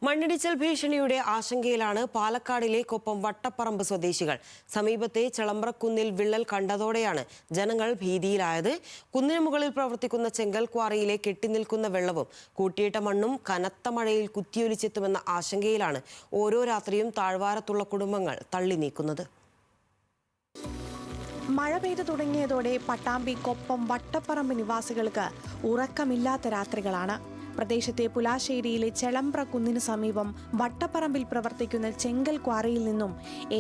മണ്ണിടിച്ചിൽ ഭീഷണിയുടെ ആശങ്കയിലാണ് പാലക്കാടിലെ കൊപ്പം വട്ടപ്പറമ്പ് സ്വദേശികൾ. സമീപത്തെ ചെളമ്പ്രക്കുന്നിൽ വിള്ളൽ കണ്ടതോടെയാണ് ജനങ്ങൾ ഭീതിയിലായത്. കുന്നിന് മുകളിൽ പ്രവർത്തിക്കുന്ന ചെങ്കൽ ക്വാറിയിലെ കെട്ടിനിൽക്കുന്ന വെള്ളവും കൂട്ടിയിട്ട മണ്ണും കനത്ത മഴയിൽ കുത്തിയൊലിച്ചെത്തുമെന്ന ആശങ്കയിലാണ് ഓരോ രാത്രിയും താഴ്വാരത്തുള്ള കുടുംബങ്ങൾ തള്ളി നീക്കുന്നത്. മഴ പെയ്തു തുടങ്ങിയതോടെ പട്ടാമ്പി കൊപ്പം വട്ടപ്പറമ്പ് നിവാസികൾക്ക് ഉറക്കമില്ലാത്ത രാത്രികളാണ്. പ്രദേശത്തെ പുലാശ്ശേരിയിലെ ചെളമ്പ്ര കുന്നിന് സമീപം വട്ടപ്പറമ്പിൽ പ്രവർത്തിക്കുന്ന ചെങ്കൽ ക്വാറിയിൽ നിന്നും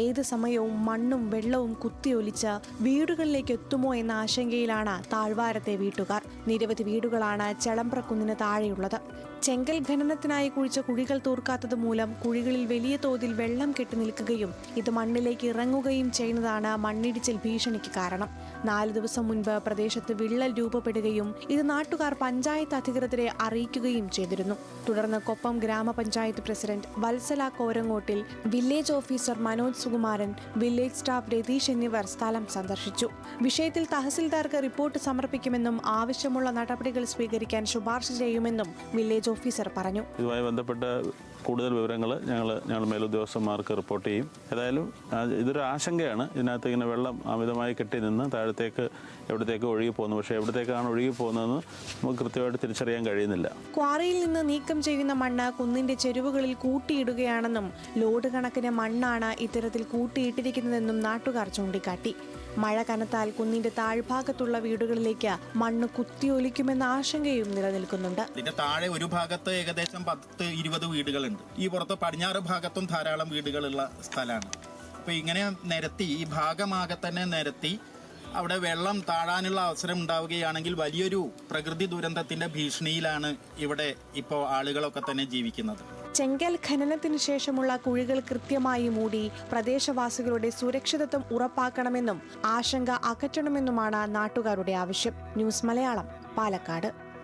ഏത് സമയവും മണ്ണും വെള്ളവും കുത്തിയൊലിച്ച് വീടുകളിലേക്ക് എത്തുമോ എന്ന ആശങ്കയിലാണ് താഴ്വാരത്തെ വീട്ടുകാർ. നിരവധി വീടുകളാണ് ചെളമ്പ്ര കുന്നിന് താഴെയുള്ളത്. ചെങ്കൽ ഖനനത്തിനായി കുഴിച്ച കുഴികൾ തോർക്കാത്തത് മൂലം കുഴികളിൽ വലിയ തോതിൽ വെള്ളം കെട്ടി നിൽക്കുകയും ഇത് മണ്ണിലേക്ക് ഇറങ്ങുകയും ചെയ്യുന്നതാണ് മണ്ണിടിച്ചിൽ ഭീഷണിക്ക് കാരണം. 4 ദിവസം മുൻപ് പ്രദേശത്ത് വിള്ളൽ രൂപപ്പെടുകയും ഇത് നാട്ടുകാർ പഞ്ചായത്ത് അധികൃതരെ അറിയിക്കുകയും ചെയ്തിരുന്നു. തുടർന്ന് Koppam Grama Panchayat president Valsala Korangottil, village officer Manoj Sukumaran, village staff Ratheesh എന്നിവർ സ്ഥലം സന്ദർശിച്ചു. വിഷയത്തിൽ തഹസിൽദാർക്ക് റിപ്പോർട്ട് സമർപ്പിക്കുമെന്നും ആവശ്യമുള്ള നടപടികൾ സ്വീകരിക്കാൻ ശുപാർശ ചെയ്യുമെന്നും വില്ലേജ് ഓഫീസർ പറഞ്ഞു. ഇതുമായി ബന്ധപ്പെട്ട കൂടുതൽ വിവരങ്ങൾ ഞങ്ങൾ മേലുദ്യോഗസ്ഥന്മാർക്ക് റിപ്പോർട്ട് ചെയ്യും. ഏതായാലും ഇതൊരു ആശങ്കയാണ്. ഇതിനകത്ത് ഇങ്ങനെ വെള്ളം അമിതമായി കെട്ടി നിന്ന് താഴത്തേക്ക് എവിടത്തേക്ക് ഒഴുകി പോകുന്നു. പക്ഷേ എവിടത്തേക്കാണ് ഒഴുകി പോകുന്നതെന്ന് നമുക്ക് കൃത്യമായിട്ട് തിരിച്ചറിയാൻ കഴിയുന്നില്ല. ക്വാറിയിൽ നിന്ന് നീക്കം ചെയ്യുന്ന മണ്ണ് കുന്നിന്റെ ചെരുവുകളിൽ കൂട്ടിയിടുകയാണെന്നും ലോഡ് കണക്കിന് മണ്ണാണ് ഇത്തരത്തിൽ കൂട്ടിയിട്ടിരിക്കുന്നതെന്നും നാട്ടുകാർ ചൂണ്ടിക്കാട്ടി. മഴ കനത്താൽ കുന്നിന്റെ താഴ്ഭാഗത്തുള്ള വീടുകളിലേക്ക് മണ്ണ് കുത്തിയൊലിക്കുമെന്ന ആശങ്കയും നിലനിൽക്കുന്നുണ്ട്. ഇതിന്റെ താഴെ ഒരു ഭാഗത്ത് ഏകദേശം 10-20 വീടുകളുണ്ട്. ഈ പുറത്ത് പടിഞ്ഞാറ് ഭാഗത്തും ധാരാളം വീടുകളുള്ള സ്ഥലമാണ്. അപ്പൊ ഇങ്ങനെ നിരത്തി ഈ ഭാഗമാകെ തന്നെ നിരത്തി അവിടെ വെള്ളം താഴാനുള്ള അവസരം ഉണ്ടാവുകയാണെങ്കിൽ വലിയൊരു പ്രകൃതി ദുരന്തത്തിന്റെ ഭീഷണിയിലാണ് ഇവിടെ ഇപ്പോൾ ആളുകളൊക്കെ തന്നെ ജീവിക്കുന്നത്. ചെങ്കൽ ഖനനത്തിന് ശേഷമുള്ള കുഴികൾ കൃത്യമായി മൂടി പ്രദേശവാസികളുടെ സുരക്ഷിതത്വം ഉറപ്പാക്കണമെന്നും ആശങ്ക അകറ്റണമെന്നുമാണ് നാട്ടുകാരുടെ ആവശ്യം. ന്യൂസ് മലയാളം, പാലക്കാട്.